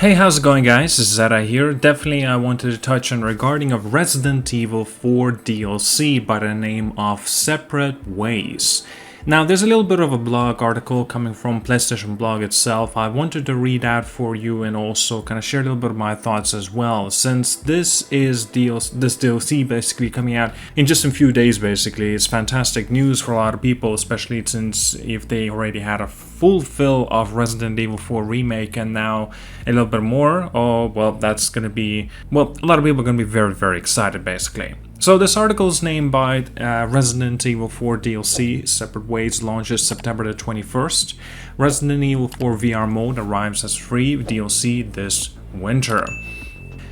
Hey, how's it going, guys? This is ZDEyE here. Definitely I wanted to touch on regarding of Resident Evil 4 DLC by the name of Separate Ways. Now, there's a little bit of a blog article coming from PlayStation blog itself. I wanted to read out for you and also kind of share a little bit of my thoughts as well, since this is this DLC basically coming out in just a few days. Basically, it's fantastic news for a lot of people, especially since if they already had a full fill of Resident Evil 4 remake and now a little bit more. Oh, well, that's gonna be, well, a lot of people are gonna be very, very excited basically. So this article is named by Resident Evil 4 DLC Separate Ways launches September the 21st. Resident Evil 4 VR mode arrives as free DLC this winter.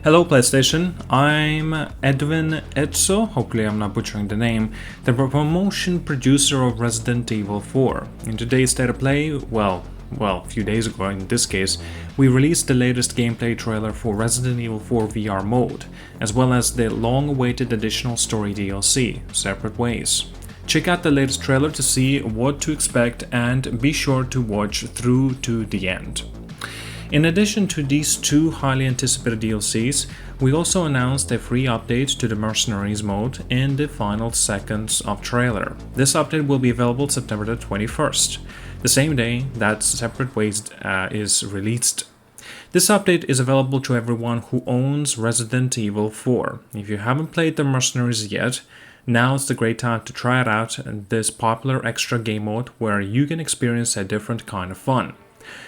Hello PlayStation, I'm Edwin Etzo, hopefully I'm not butchering the name, the promotion producer of Resident Evil 4. In today's State of Play, well, a few days ago in this case, we released the latest gameplay trailer for Resident Evil 4 VR mode, as well as the long-awaited additional story DLC, Separate Ways. Check out the latest trailer to see what to expect and be sure to watch through to the end. In addition to these two highly anticipated DLCs, we also announced a free update to the Mercenaries mode in the final seconds of trailer. This update will be available September the 21st, the same day that Separate Ways is released. This update is available to everyone who owns Resident Evil 4. If you haven't played the Mercenaries yet, now is the great time to try it out in this popular extra game mode where you can experience a different kind of fun.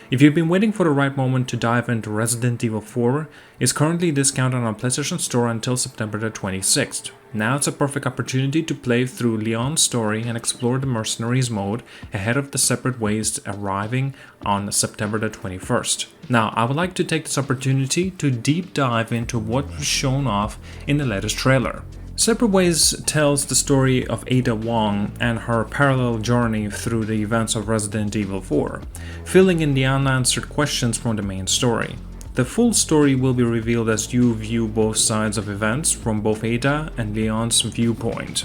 If you've been waiting for the right moment to dive into Resident Evil 4, it's currently discounted on PlayStation Store until September the 26th. Now it's a perfect opportunity to play through Leon's story and explore the Mercenaries mode ahead of the Separate Ways arriving on September the 21st. Now, I would like to take this opportunity to deep dive into what was shown off in the latest trailer. Separate Ways tells the story of Ada Wong and her parallel journey through the events of Resident Evil 4, filling in the unanswered questions from the main story. The full story will be revealed as you view both sides of events from both Ada and Leon's viewpoint.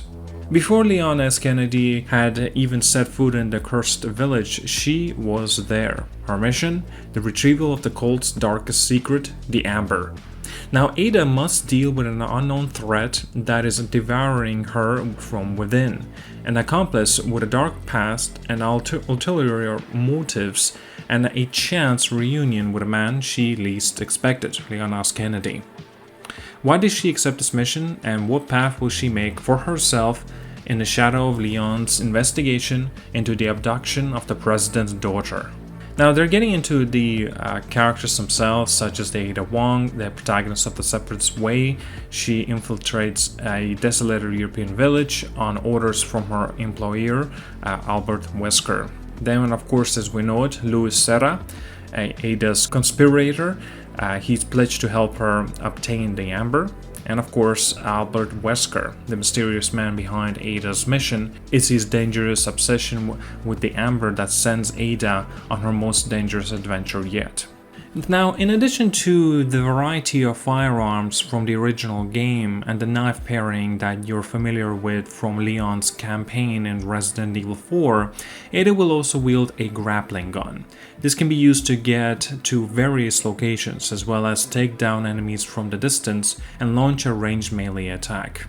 Before Leon S. Kennedy had even set foot in the cursed village, she was there. Her mission? The retrieval of the cult's darkest secret, the Amber. Now, Ada must deal with an unknown threat that is devouring her from within. An accomplice with a dark past and ulterior motives, and a chance reunion with a man she least expected, Leon S. Kennedy. Why did she accept this mission, and what path will she make for herself in the shadow of Leon's investigation into the abduction of the president's daughter? Now, they're getting into the characters themselves, such as the Ada Wong, the protagonist of the Separate Way. She infiltrates a desolated European village on orders from her employer, Albert Wesker. Then, of course, as we know it, Louis Serra, Ada's conspirator. He's pledged to help her obtain the Amber. And of course, Albert Wesker, the mysterious man behind Ada's mission, is his dangerous obsession with the Amber that sends Ada on her most dangerous adventure yet. Now, in addition to the variety of firearms from the original game and the knife pairing that you're familiar with from Leon's campaign in Resident Evil 4, Ada will also wield a grappling gun. This can be used to get to various locations, as well as take down enemies from the distance and launch a ranged melee attack.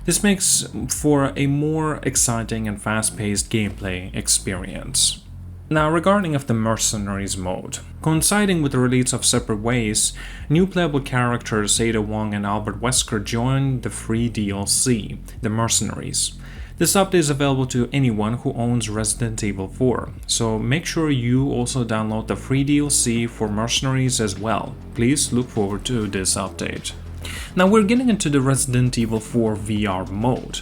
This makes for a more exciting and fast-paced gameplay experience. Now, regarding of the Mercenaries mode, coinciding with the release of Separate Ways, new playable characters Ada Wong and Albert Wesker join the free DLC, the Mercenaries. This update is available to anyone who owns Resident Evil 4, so make sure you also download the free DLC for Mercenaries as well. Please look forward to this update. Now, we're getting into the Resident Evil 4 VR mode.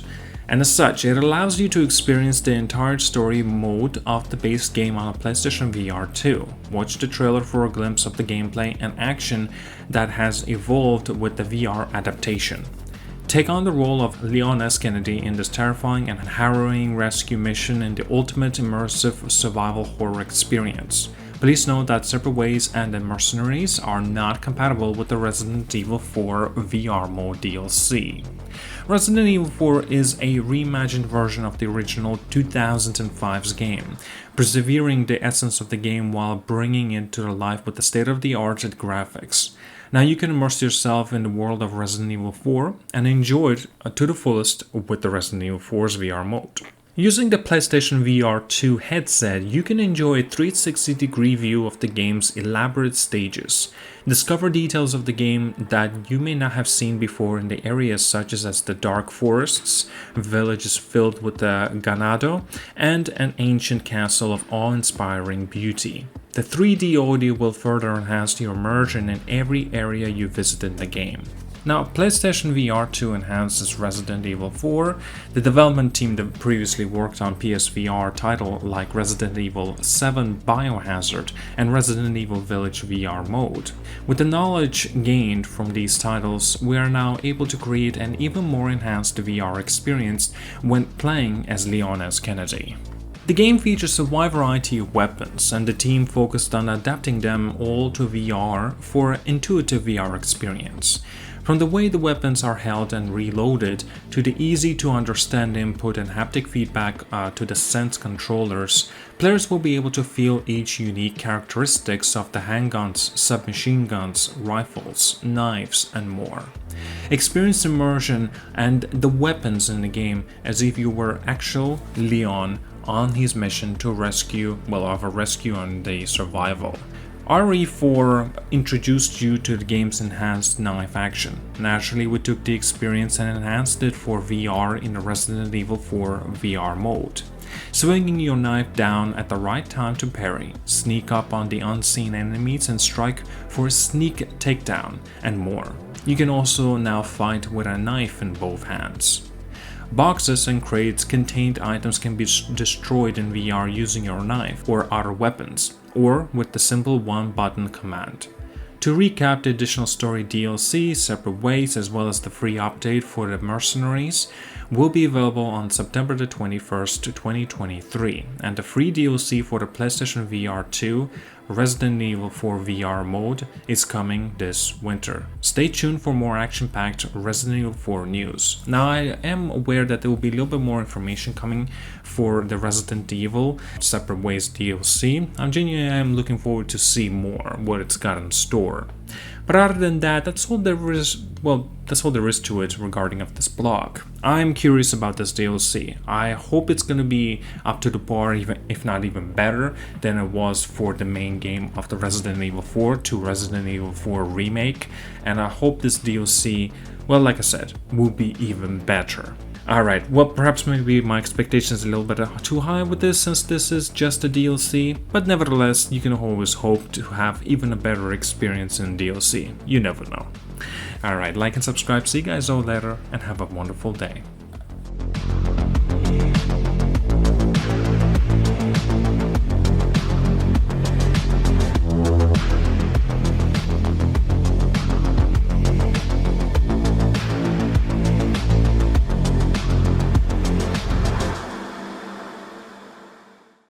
And as such, it allows you to experience the entire story mode of the base game on a PlayStation VR 2. Watch the trailer for a glimpse of the gameplay and action that has evolved with the VR adaptation. Take on the role of Leon S. Kennedy in this terrifying and harrowing rescue mission in the ultimate immersive survival horror experience. Please note that Separate Ways and the Mercenaries are not compatible with the Resident Evil 4 VR Mode DLC. Resident Evil 4 is a reimagined version of the original 2005's game, persevering the essence of the game while bringing it to life with the state-of-the-art graphics. Now you can immerse yourself in the world of Resident Evil 4 and enjoy it to the fullest with the Resident Evil 4's VR mode. Using the PlayStation VR 2 headset, you can enjoy a 360-degree view of the game's elaborate stages, discover details of the game that you may not have seen before in the areas such as the dark forests, villages filled with the ganado, and an ancient castle of awe-inspiring beauty. The 3D audio will further enhance your immersion in every area you visit in the game. Now, PlayStation VR 2 enhances Resident Evil 4. The development team that previously worked on PSVR titles like Resident Evil 7 Biohazard and Resident Evil Village VR mode. With the knowledge gained from these titles, we are now able to create an even more enhanced VR experience when playing as Leon S. Kennedy. The game features a wide variety of weapons, and the team focused on adapting them all to VR for an intuitive VR experience. From the way the weapons are held and reloaded, to the easy-to-understand input and haptic feedback to the Sense controllers, players will be able to feel each unique characteristics of the handguns, submachine guns, rifles, knives, and more. Experience immersion and the weapons in the game as if you were actual Leon on his mission to rescue and the survival. RE4 introduced you to the game's enhanced knife action. Naturally, we took the experience and enhanced it for VR in the Resident Evil 4 VR mode. Swinging your knife down at the right time to parry, sneak up on the unseen enemies and strike for a sneak takedown, and more. You can also now fight with a knife in both hands. Boxes and crates contained items can be destroyed in VR using your knife or other weapons, or with the simple one-button command. To recap, the additional story DLC, Separate Ways, as well as the free update for the Mercenaries will be available on September the 21st, 2023, and the free DLC for the PlayStation VR 2 Resident Evil 4 VR mode is coming this winter. Stay tuned for more action-packed Resident Evil 4 news. Now, I am aware that there will be a little bit more information coming for the Resident Evil Separate Ways DLC. I'm genuinely looking forward to see more what it's got in store. But other than that, that's all there is. Well, that's all there is to it regarding of this blog. I'm curious about this DLC. I hope it's gonna be up to the par, even if not even better than it was for the main game of the Resident Evil 4 to Resident Evil 4 Remake, and I hope this DLC, well, like I said, will be even better. Alright, well, perhaps maybe my expectations are a little bit too high with this, since this is just a DLC, but nevertheless, you can always hope to have even a better experience in DLC. You never know. Alright, like and subscribe, see you guys all later, and have a wonderful day.